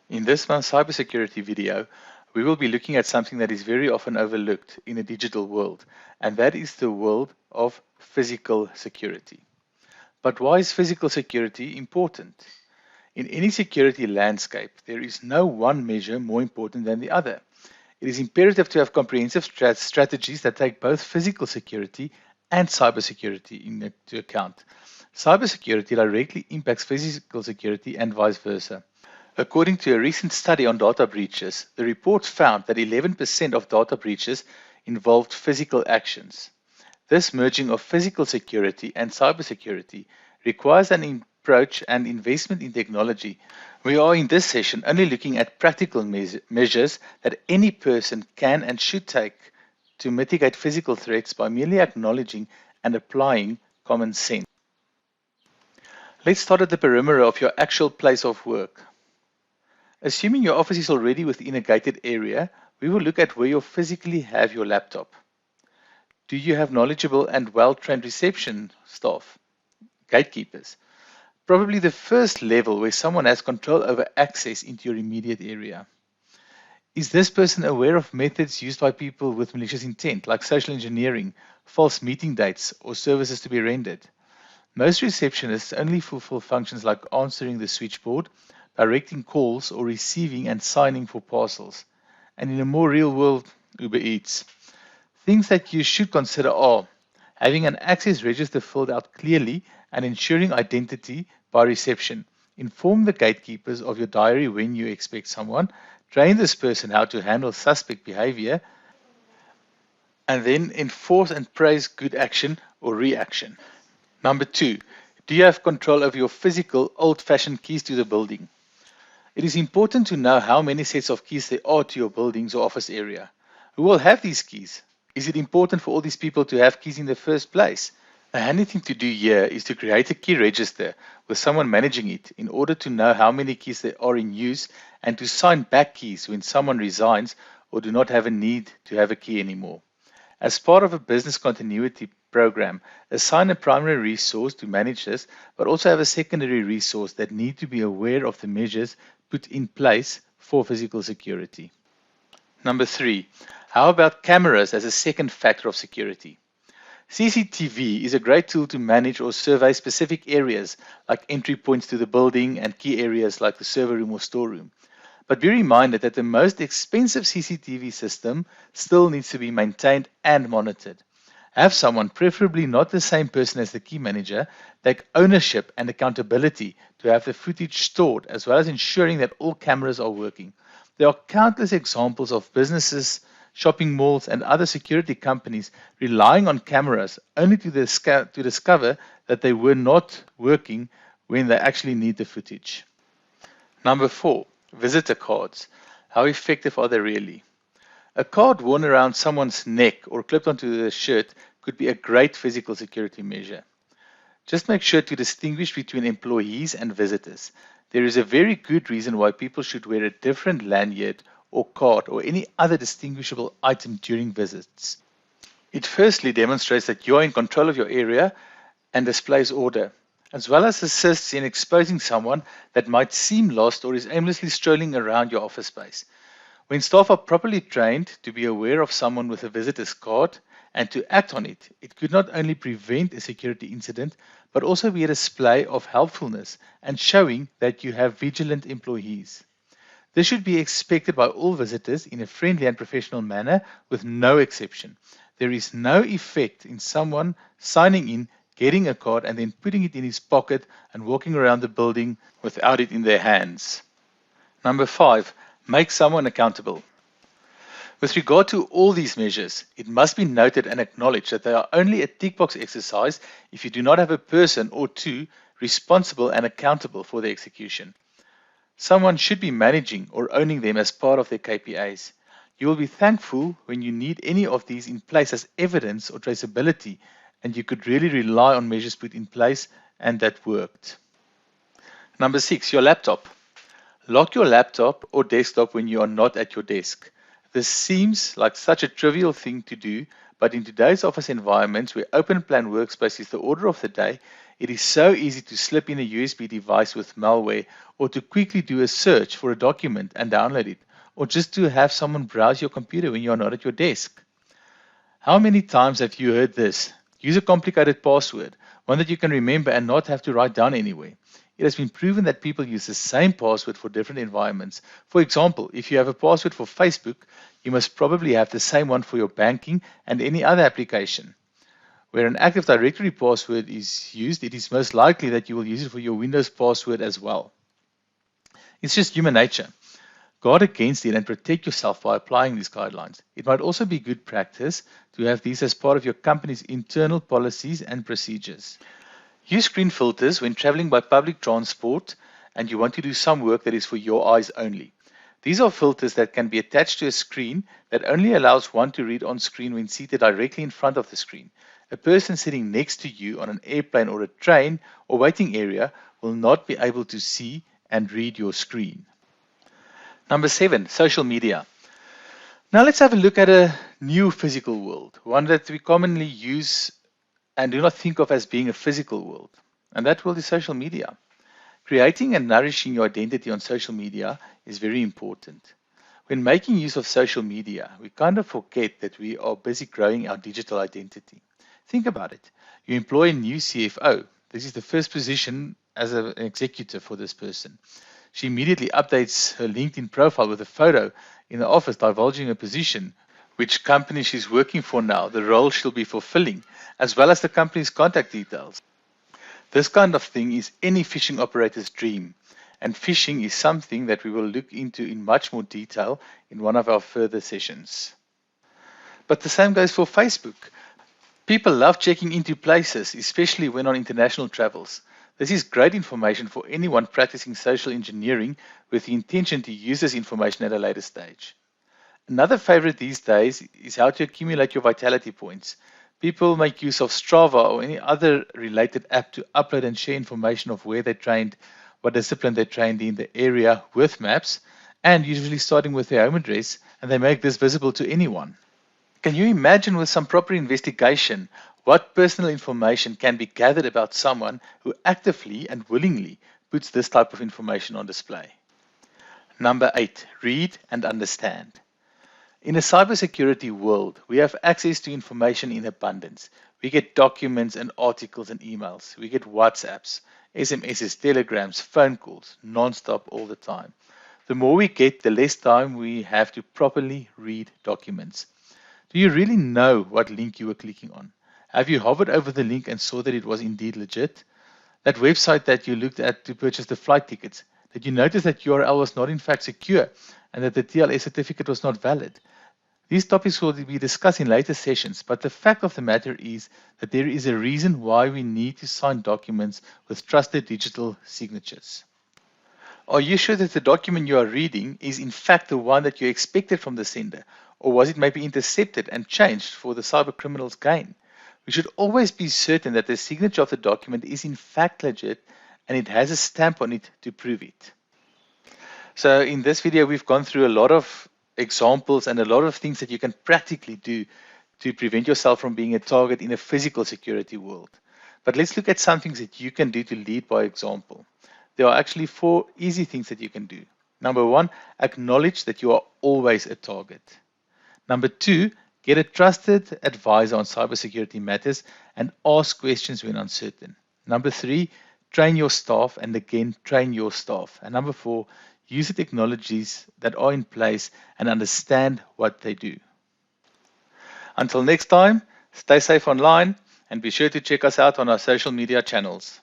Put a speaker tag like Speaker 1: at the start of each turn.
Speaker 1: In this month's cybersecurity video, we will be looking at something that is very often overlooked in a digital world, and that is the world of physical security. But why is physical security important? In any security landscape, there is no one measure more important than the other. It is imperative to have comprehensive strategies that take both physical security and cybersecurity into account. Cybersecurity directly impacts physical security and vice versa. According to a recent study on data breaches, the report found that 11% of data breaches involved physical actions. This merging of physical security and cybersecurity requires an approach and investment in technology. We are in this session only looking at practical measures that any person can and should take to mitigate physical threats by merely acknowledging and applying common sense. Let's start at the perimeter of your actual place of work. Assuming your office is already within a gated area, we will look at where you physically have your laptop. Do you have knowledgeable and well-trained reception staff, gatekeepers? Probably the first level where someone has control over access into your immediate area. Is this person aware of methods used by people with malicious intent, like social engineering, false meeting dates, or services to be rendered? Most receptionists only fulfill functions like answering the switchboard, directing calls, or receiving and signing for parcels. And in a more real world, Uber Eats. Things that you should consider are having an access register filled out clearly and ensuring identity by reception. Inform the gatekeepers of your diary when you expect someone. Train this person how to handle suspect behavior. And then enforce and praise good action or reaction. Number 2, do you have control over your physical old-fashioned keys to the building? It is important to know how many sets of keys there are to your buildings or office area. Who will have these keys? Is it important for all these people to have keys in the first place? A handy thing to do here is to create a key register with someone managing it in order to know how many keys there are in use and to sign back keys when someone resigns or do not have a need to have a key anymore. As part of a business continuity program, assign a primary resource to manage this, but also have a secondary resource that need to be aware of the measures put in place for physical security. Number 3, how about cameras as a second factor of security? CCTV is a great tool to manage or survey specific areas like entry points to the building and key areas like the server room or storeroom. But be reminded that the most expensive CCTV system still needs to be maintained and monitored. Have someone, preferably not the same person as the key manager, take ownership and accountability to have the footage stored, as well as ensuring that all cameras are working. There are countless examples of businesses, shopping malls, and other security companies relying on cameras only to discover that they were not working when they actually need the footage. Number 4, visitor cards. How effective are they really? A card worn around someone's neck or clipped onto their shirt could be a great physical security measure. Just make sure to distinguish between employees and visitors. There is a very good reason why people should wear a different lanyard or card or any other distinguishable item during visits. It firstly demonstrates that you are in control of your area and displays order, as well as assists in exposing someone that might seem lost or is aimlessly strolling around your office space. When staff are properly trained to be aware of someone with a visitor's card and to act on it, it could not only prevent a security incident, but also be a display of helpfulness and showing that you have vigilant employees. This should be expected by all visitors in a friendly and professional manner with no exception. There is no effect in someone signing in, getting a card, and then putting it in his pocket and walking around the building without it in their hands. Number 5, make someone accountable. With regard to all these measures, it must be noted and acknowledged that they are only a tick box exercise if you do not have a person or two responsible and accountable for their execution. Someone should be managing or owning them as part of their KPIs. You will be thankful when you need any of these in place as evidence or traceability, and you could really rely on measures put in place and that worked. Number 6, your laptop. Lock your laptop or desktop when you are not at your desk. This seems like such a trivial thing to do, but in today's office environments where open plan workspace is the order of the day, It is so easy to slip in a USB device with malware, or to quickly do a search for a document and download it, or just to have someone browse your computer when you are not at your desk. How many times have you heard this? Use a complicated password, one that you can remember and not have to write down anywhere. It has been proven that people use the same password for different environments. For example, if you have a password for Facebook, you must probably have the same one for your banking and any other application. Where an Active Directory password is used, it is most likely that you will use it for your Windows password as well. It's just human nature. Guard against it and protect yourself by applying these guidelines. It might also be good practice to have these as part of your company's internal policies and procedures. Use screen filters when traveling by public transport and you want to do some work that is for your eyes only. These are filters that can be attached to a screen that only allows one to read on screen when seated directly in front of the screen. A person sitting next to you on an airplane or a train or waiting area will not be able to see and read your screen. Number 7, social media. Now let's have a look at a new physical world, one that we commonly use and do not think of as being a physical world. And that world is social media. Creating and nourishing your identity on social media is very important. When making use of social media, we kind of forget that we are busy growing our digital identity. Think about it. You employ a new CFO. This is the first position as an executive for this person. She immediately updates her LinkedIn profile with a photo in the office divulging her position, which company she's working for now, the role she'll be fulfilling, as well as the company's contact details. This kind of thing is any phishing operator's dream, and phishing is something that we will look into in much more detail in one of our further sessions. But the same goes for Facebook. People love checking into places, especially when on international travels. This is great information for anyone practicing social engineering with the intention to use this information at a later stage. Another favorite these days is how to accumulate your vitality points. People make use of Strava or any other related app to upload and share information of where they trained, what discipline they trained in the area with maps, and usually starting with their home address, and they make this visible to anyone. Can you imagine with some proper investigation what personal information can be gathered about someone who actively and willingly puts this type of information on display? Number 8, read and understand. In a cybersecurity world, we have access to information in abundance. We get documents and articles and emails. We get WhatsApps, SMSs, telegrams, phone calls, non-stop all the time. The more we get, the less time we have to properly read documents. Do you really know what link you were clicking on? Have you hovered over the link and saw that it was indeed legit? That website that you looked at to purchase the flight tickets, did you notice that URL was not in fact secure and that the TLS certificate was not valid? These topics will be discussed in later sessions, but the fact of the matter is that there is a reason why we need to sign documents with trusted digital signatures. Are you sure that the document you are reading is in fact the one that you expected from the sender, or was it maybe intercepted and changed for the cyber criminal's gain? We should always be certain that the signature of the document is in fact legit and it has a stamp on it to prove it. So in this video, we've gone through a lot of examples and a lot of things that you can practically do to prevent yourself from being a target in a physical security world. But let's look at some things that you can do to lead by example. There are actually 4 easy things that you can do. Number 1, acknowledge that you are always a target. Number 2, get a trusted advisor on cybersecurity matters and ask questions when uncertain. Number 3, train your staff, and again, train your staff. And number 4, use the technologies that are in place and understand what they do. Until next time, stay safe online and be sure to check us out on our social media channels.